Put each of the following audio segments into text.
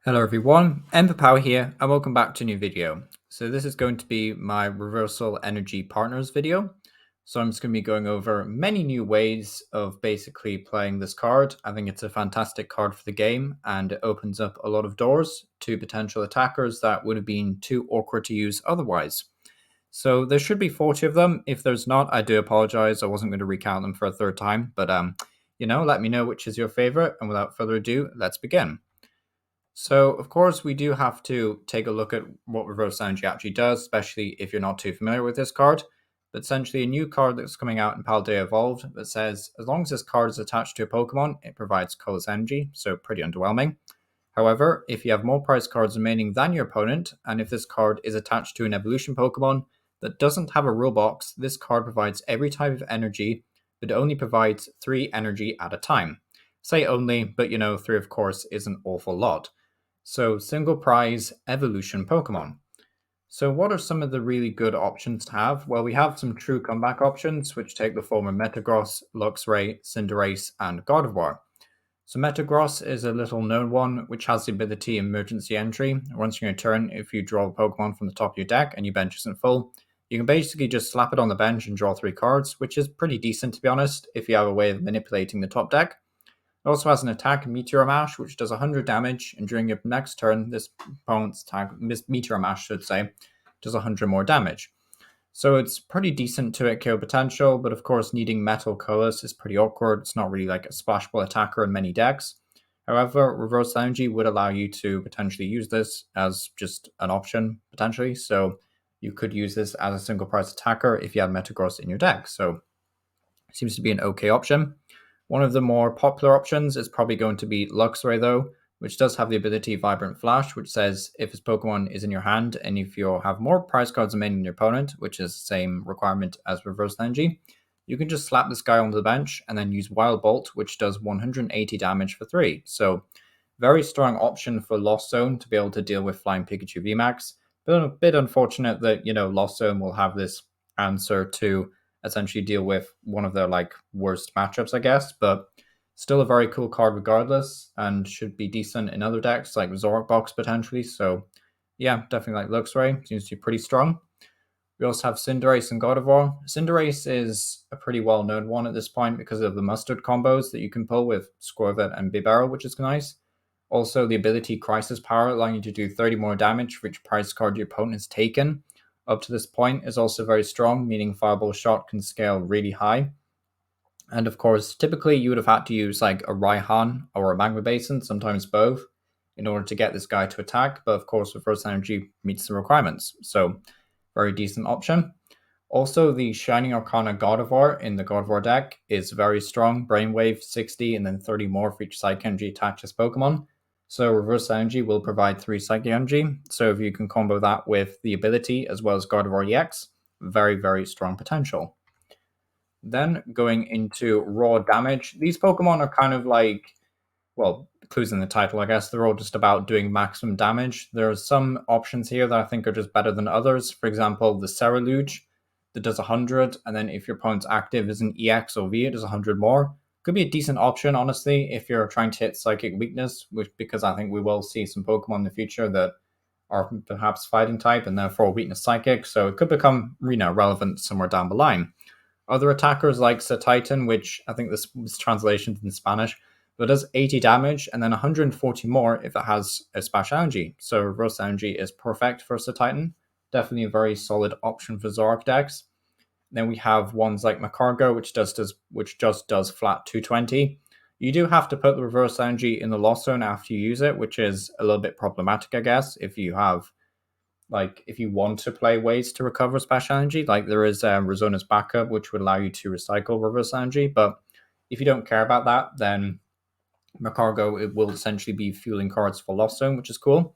Hello everyone, Power here, and welcome back to a new video. So this is going to be my Reversal Energy Partners video. So I'm just going to be going over many new ways of basically playing this card. I think it's a fantastic card for the game, and it opens up a lot of doors to potential attackers that would have been too awkward to use otherwise. So there should be 40 of them. If there's not, I do apologize. I wasn't going to recount them for a third time, but let me know which is your favorite. And without further ado, let's begin. So, of course, we do have to take a look at what Reverse Energy actually does, especially if you're not too familiar with this card. But essentially, a new card that's coming out in Paldea Evolved that says as long as this card is attached to a Pokemon, it provides colorless energy, so pretty underwhelming. However, if you have more prize cards remaining than your opponent, and if this card is attached to an evolution Pokemon that doesn't have a rule box, this card provides every type of energy, but it only provides 3 energy at a time. Say only, but 3 of course is an awful lot. So, single prize evolution Pokemon. So, what are some of the really good options to have? Well, we have some true comeback options, which take the form of Metagross, Luxray, Cinderace, and Gardevoir. So, Metagross is a little known one, which has the ability emergency entry. Once you're in your turn, if you draw a Pokemon from the top of your deck and your bench isn't full, you can basically just slap it on the bench and draw 3 cards, which is pretty decent to be honest, if you have a way of manipulating the top deck. It also has an attack, Meteor Mash, which does 100 damage, and during your next turn, this opponent's attack, Meteor Mash should say, does 100 more damage. So it's pretty decent to hit kill potential, but of course needing Metal Colorless is pretty awkward. It's not really like a splashable attacker in many decks. However, Reverse Energy would allow you to potentially use this as just an option, potentially. So you could use this as a single price attacker if you have Metagross in your deck. So it seems to be an okay option. One of the more popular options is probably going to be Luxray, though, which does have the ability Vibrant Flash, which says if his Pokemon is in your hand and if you have more prize cards remaining than your opponent, which is the same requirement as Reverse Energy, you can just slap this guy onto the bench and then use Wild Bolt, which does 180 damage for 3. So, very strong option for Lost Zone to be able to deal with Flying Pikachu VMAX. But a bit unfortunate that, Lost Zone will have this answer to essentially deal with one of their worst matchups, I guess. But still a very cool card regardless, and should be decent in other decks like Zoroark Box potentially. So yeah, definitely like Luxray. Seems to be pretty strong. We also have Cinderace and Gardevoir. Cinderace is a pretty well-known one at this point because of the mustard combos that you can pull with Squirvet and Bibarel, which is nice. Also, the ability Crisis Power, allowing you to do 30 more damage for each prize card your opponent has taken up to this point, is also very strong, meaning Fireball Shot can scale really high. And of course, typically you would have had to use like a Raihan or a Magma Basin, sometimes both, in order to get this guy to attack. But of course, Reverse Energy meets the requirements. So, very decent option. Also, the Shining Arcana Gardevoir in the Gardevoir deck is very strong. Brainwave 60 and then 30 more for each Psychic Energy attached to this Pokemon. So Reverse Energy will provide 3 Psychic Energy. So if you can combo that with the ability as well as Gardevoir EX, very, very strong potential. Then going into raw damage, these Pokemon are kind of like, well, clues in the title, I guess. They're all just about doing maximum damage. There are some options here that I think are just better than others. For example, the Cerulean that does 100, and then if your opponent's active is an EX or V, it does 100 more. Could be a decent option, honestly, if you're trying to hit Psychic Weakness, which because I think we will see some Pokemon in the future that are perhaps Fighting type and therefore Weakness Psychic, so it could become relevant somewhere down the line. Other attackers like Titan, which I think this was translated in Spanish, but it does 80 damage and then 140 more if it has a Splash Energy. So Reverse Energy is perfect for Titan. Definitely a very solid option for Zoroark decks. Then we have ones like Macargo, which just does flat 220. You do have to put the Reverse Energy in the Lost Zone after you use it, which is a little bit problematic, I guess, if you have if you want to play ways to recover Splash Energy, like there is Rizona's backup, which would allow you to recycle Reverse Energy. But if you don't care about that, then Macargo, it will essentially be fueling cards for Lost Zone, which is cool.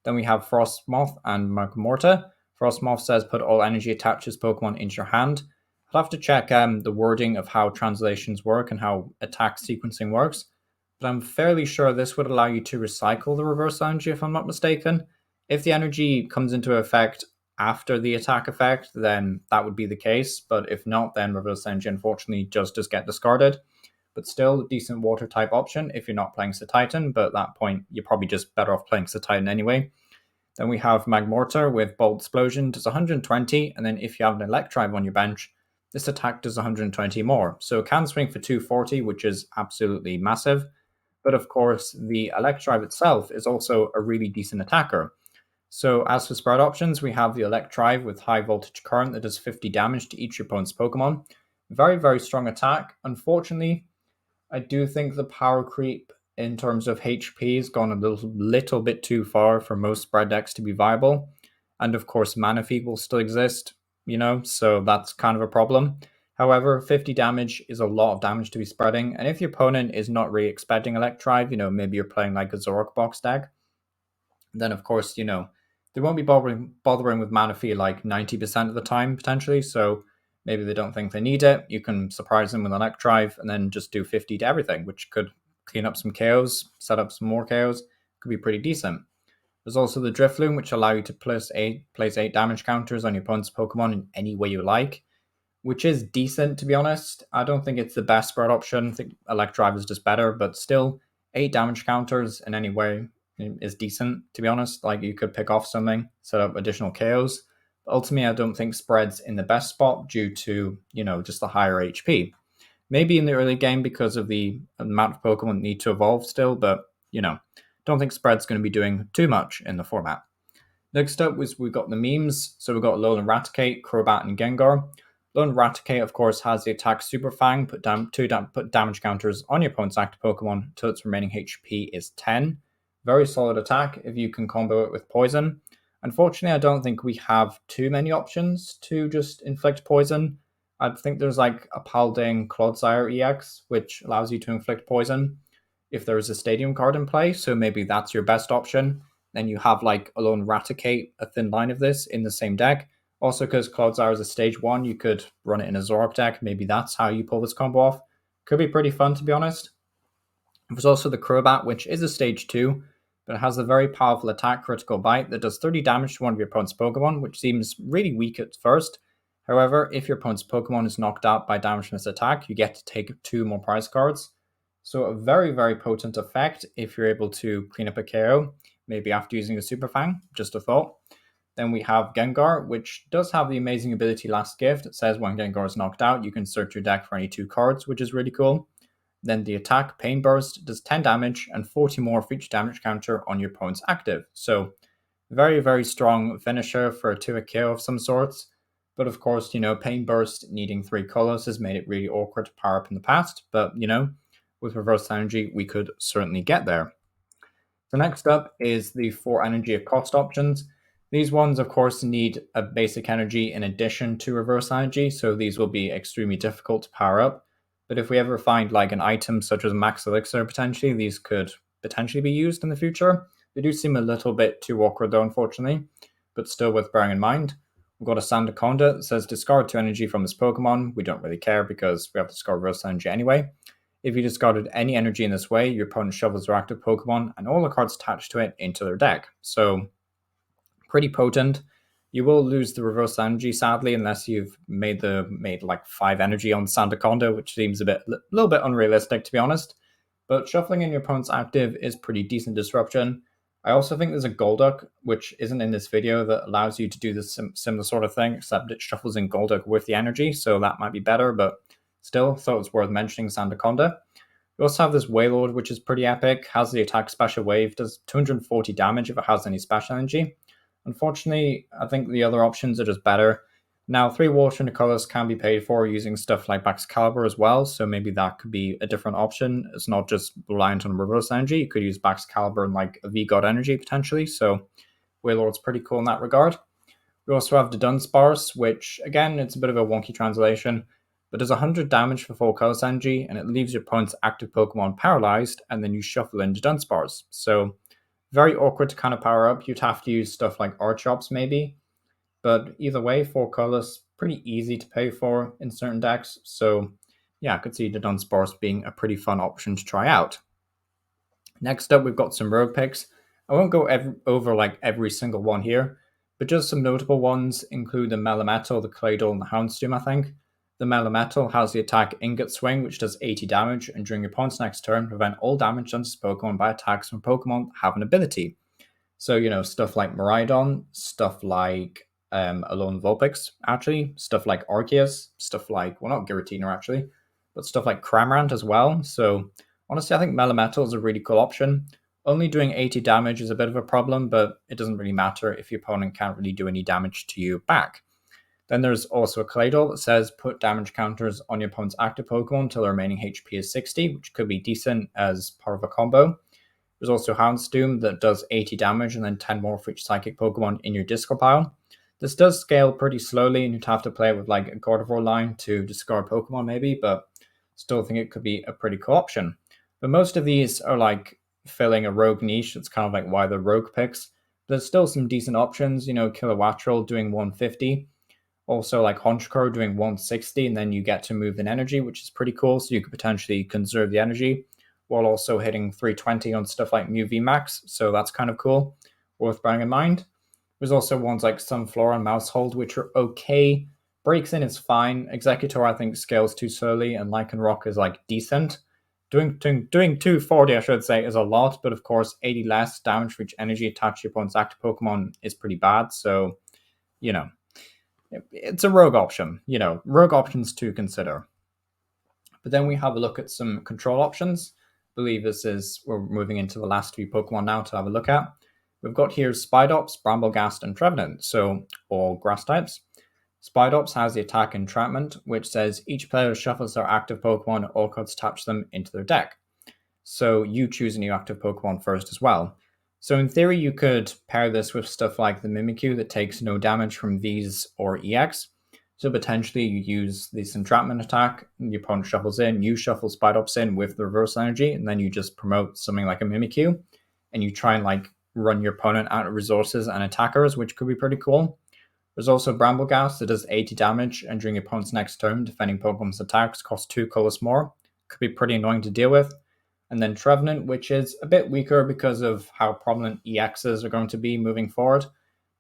Then we have Frostmoth and Magmorta. Frostmoth says put all energy attaches Pokemon into your hand. I'll have to check the wording of how translations work and how attack sequencing works. But I'm fairly sure this would allow you to recycle the reverse energy if I'm not mistaken. If the energy comes into effect after the attack effect, then that would be the case. But if not, then reverse energy unfortunately just get discarded, but still a decent water type option if you're not playing Titan. But at that point, you're probably just better off playing Titan anyway. Then we have Magmortar with Bolt Explosion, does 120, and then if you have an Electrive on your bench, this attack does 120 more. So it can swing for 240, which is absolutely massive. But of course, the Electrive itself is also a really decent attacker. So as for spread options, we have the Electrive with high voltage current that does 50 damage to each opponent's Pokemon. Very, very strong attack. Unfortunately, I do think the power creep in terms of HP has gone a little bit too far for most spread decks to be viable. And of course, Manaphy will still exist, so that's kind of a problem. However, 50 damage is a lot of damage to be spreading. And if your opponent is not really expecting Electrive, maybe you're playing like a Zoroark box deck, then of course, they won't be bothering with Manaphy like 90% of the time, potentially. So maybe they don't think they need it. You can surprise them with an Electrive and then just do 50 to everything, which could clean up some KOs, set up some more KOs. Could be pretty decent. There's also the Drifloon, which allow you to place 8 damage counters on your opponent's Pokemon in any way you like, which is decent, to be honest. I don't think it's the best spread option. I think Electrive is just better, but still, 8 damage counters in any way is decent, to be honest. Like, you could pick off something, set up additional KOs. But ultimately, I don't think spread's in the best spot due to, just the higher HP. Maybe in the early game because of the amount of Pokemon need to evolve still, but, don't think spread's going to be doing too much in the format. Next up we've got the memes. So we've got Alolan Raticate, Crobat, and Gengar. Alolan Raticate, of course, has the attack Super Fang, put damage counters on your opponent's active Pokemon until its remaining HP is 10. Very solid attack if you can combo it with Poison. Unfortunately, I don't think we have too many options to just inflict Poison. I think there's like a Paldea Clodsire EX, which allows you to inflict Poison if there is a Stadium card in play, so maybe that's your best option. Then you have like Alolan Raticate, a thin line of this in the same deck. Also, because Clodsire is a stage 1, you could run it in a Zoroark deck. Maybe that's how you pull this combo off. Could be pretty fun, to be honest. There's also the Crobat, which is a stage 2, but it has a very powerful attack, Critical Bite, that does 30 damage to one of your opponent's Pokemon, which seems really weak at first. However, if your opponent's Pokemon is knocked out by damage from this attack, you get to take 2 more prize cards. So a very, very potent effect if you're able to clean up a KO, maybe after using a Super Fang, just a thought. Then we have Gengar, which does have the amazing ability Last Gift. It says when Gengar is knocked out, you can search your deck for any 2 cards, which is really cool. Then the attack Pain Burst does 10 damage and 40 more for each damage counter on your opponent's active. So very, very strong finisher for a 2-hit KO of some sorts. But of course, Pain Burst needing 3 colors has made it really awkward to power up in the past. But, with Reverse Energy, we could certainly get there. So next up is the 4 energy at cost options. These ones, of course, need a basic energy in addition to Reverse Energy, so these will be extremely difficult to power up. But if we ever find like an item such as Max Elixir, potentially, these could potentially be used in the future. They do seem a little bit too awkward though, unfortunately, but still worth bearing in mind. We've got a Sandaconda that says discard 2 energy from this Pokemon. We don't really care because we have to discard Reverse Energy anyway. If you discarded any energy in this way, your opponent shovels their active Pokemon and all the cards attached to it into their deck. So, pretty potent. You will lose the Reverse Energy, sadly, unless you've made like 5 energy on Sandaconda, which seems a little bit unrealistic, to be honest. But shuffling in your opponent's active is pretty decent disruption. I also think there's a Golduck, which isn't in this video, that allows you to do this similar sort of thing, except it shuffles in Golduck with the energy, so that might be better, but still, thought it was worth mentioning Sandaconda. We also have this Wailord, which is pretty epic, has the attack Special Wave, does 240 damage if it has any special energy. Unfortunately, I think the other options are just better. Now, 3 water colors can be paid for using stuff like Baxcalibur as well, so maybe that could be a different option. It's not just reliant on Reverse Energy. You could use Baxcalibur and like a V-God Energy potentially, so Wailord's pretty cool in that regard. We also have the Dunsparce, which, again, it's a bit of a wonky translation, but does 100 damage for full Colorless Energy, and it leaves your opponent's active Pokemon paralyzed, and then you shuffle into Dunsparce. So, very awkward to kind of power up. You'd have to use stuff like Archops maybe, but either way, 4 colors, pretty easy to pay for in certain decks. So, yeah, I could see the Dunsparce being a pretty fun option to try out. Next up, we've got some rogue picks. I won't go over like every single one here, but just some notable ones include the Melmetal, the Claydol, and the Houndsdoom, I think. The Metal has the attack Ingot Swing, which does 80 damage, and during your opponent's next turn, prevent all damage done to Pokemon by attacks from Pokemon that have an ability. So, stuff like Miraidon, stuff like Alolan Vulpix, actually, stuff like Arceus, stuff like, well, not Giratina, actually, but stuff like Cramorant as well. So, honestly, I think Metal is a really cool option. Only doing 80 damage is a bit of a problem, but it doesn't really matter if your opponent can't really do any damage to you back. Then there's also a Claydol that says put damage counters on your opponent's active Pokemon until the remaining HP is 60, which could be decent as part of a combo. There's also Houndsdoom that does 80 damage and then 10 more for each Psychic Pokemon in your discard pile. This does scale pretty slowly, and you'd have to play it with like a Gardevoir line to discard Pokemon maybe, but still think it could be a pretty cool option. But most of these are like filling a rogue niche. It's kind of like why the rogue picks. There's still some decent options, Kilowattrel doing 150. Also, like Honchkrow doing 160, and then you get to move in energy, which is pretty cool. So you could potentially conserve the energy while also hitting 320 on stuff like Mew VMAX. So that's kind of cool, worth bearing in mind. There's also ones like Sunflora and Mousehold, which are okay. Breaks in is fine. Executor, I think, scales too slowly, and Lycanroc is like decent. Doing 240, I should say, is a lot, but of course, 80 less damage for each energy attached to your opponent's active Pokemon is pretty bad. So, it's a rogue option, rogue options to consider. But then we have a look at some control options. I believe we're moving into the last few Pokemon now to have a look at. We've got here Spidops, Bramblegast, and Trevenant, so all grass types. Spidops has the attack Entrapment, which says each player shuffles their active Pokemon, all cards attach them into their deck. So you choose a new active Pokemon first as well. So in theory, you could pair this with stuff like the Mimikyu that takes no damage from Vs or EX. So potentially you use this Entrapment attack, your opponent shuffles in, you shuffle Spidops in with the reverse energy, and then you just promote something like a Mimikyu, and you try and like run your opponent out of resources and attackers, which could be pretty cool. There's also Bramblegast that does 80 damage, and during your opponent's next turn, defending Pokemon's attacks cost 2 colors more. Could be pretty annoying to deal with. And then Trevenant, which is a bit weaker because of how prominent EXs are going to be moving forward.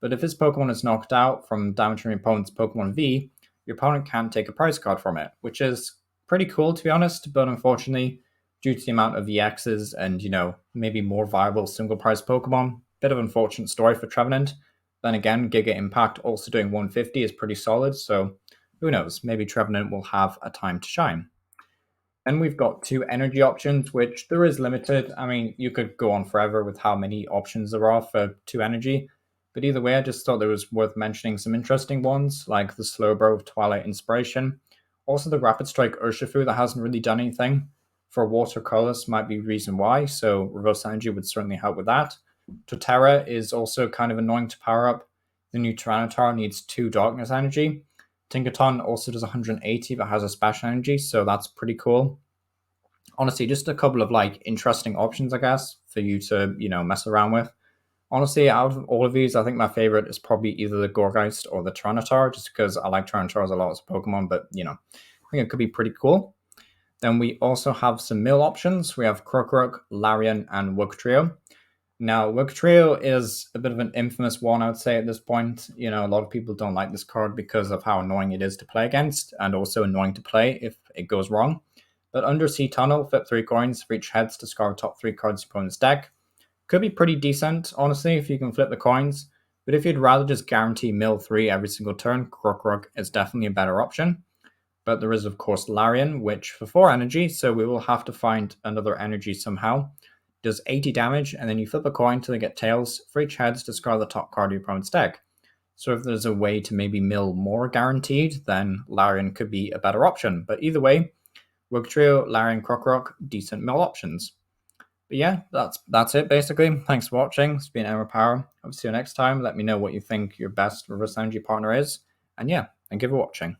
But if this Pokemon is knocked out from damaging your opponent's Pokemon V, your opponent can't take a prize card from it, which is pretty cool to be honest, but unfortunately, due to the amount of EXs and, maybe more viable single prize Pokemon, bit of an unfortunate story for Trevenant. Then again, Giga Impact also doing 150 is pretty solid, so who knows, maybe Trevenant will have a time to shine. Then we've got 2 energy options, which there is limited. I mean, you could go on forever with how many options there are for 2 energy. But either way, I just thought it was worth mentioning some interesting ones, like the Slowbro of Twilight Inspiration. Also, the Rapid Strike Urshifu that hasn't really done anything. For watercolors might be reason why, so Reverse Energy would certainly help with that. Torterra is also kind of annoying to power up. The new Tyranitar needs 2 Darkness Energy. Tinkaton also does 180 but has a special energy, so that's pretty cool. Honestly, just a couple of like interesting options, I guess, for you to, mess around with. Honestly, out of all of these, I think my favorite is probably either the Gorgeist or the Tyranitar, just because I like Tyranitars a lot as a Pokemon, but, I think it could be pretty cool. Then we also have some mill options. We have Krokorok, Larian, and Wugtrio. Now, Wugtrio is a bit of an infamous one, I would say, at this point. A lot of people don't like this card because of how annoying it is to play against, and also annoying to play if it goes wrong. But Undersea Tunnel, flip 3 coins for each heads to discard top 3 cards of your opponent's deck. Could be pretty decent, honestly, if you can flip the coins. But if you'd rather just guarantee mill 3 every single turn, Krokorok is definitely a better option. But there is, of course, Larian, which for 4 energy, so we will have to find another energy somehow. Does 80 damage, and then you flip a coin till they get tails. For each heads, discard the top card of your opponent's deck. So if there's a way to maybe mill more guaranteed, then Larian could be a better option. But either way, Wugtrio, Larian, Krokorok, decent mill options. But yeah, that's it basically. Thanks for watching. It's been Emma Power. I'll see you next time. Let me know what you think your best reverse energy partner is. And yeah, thank you for watching.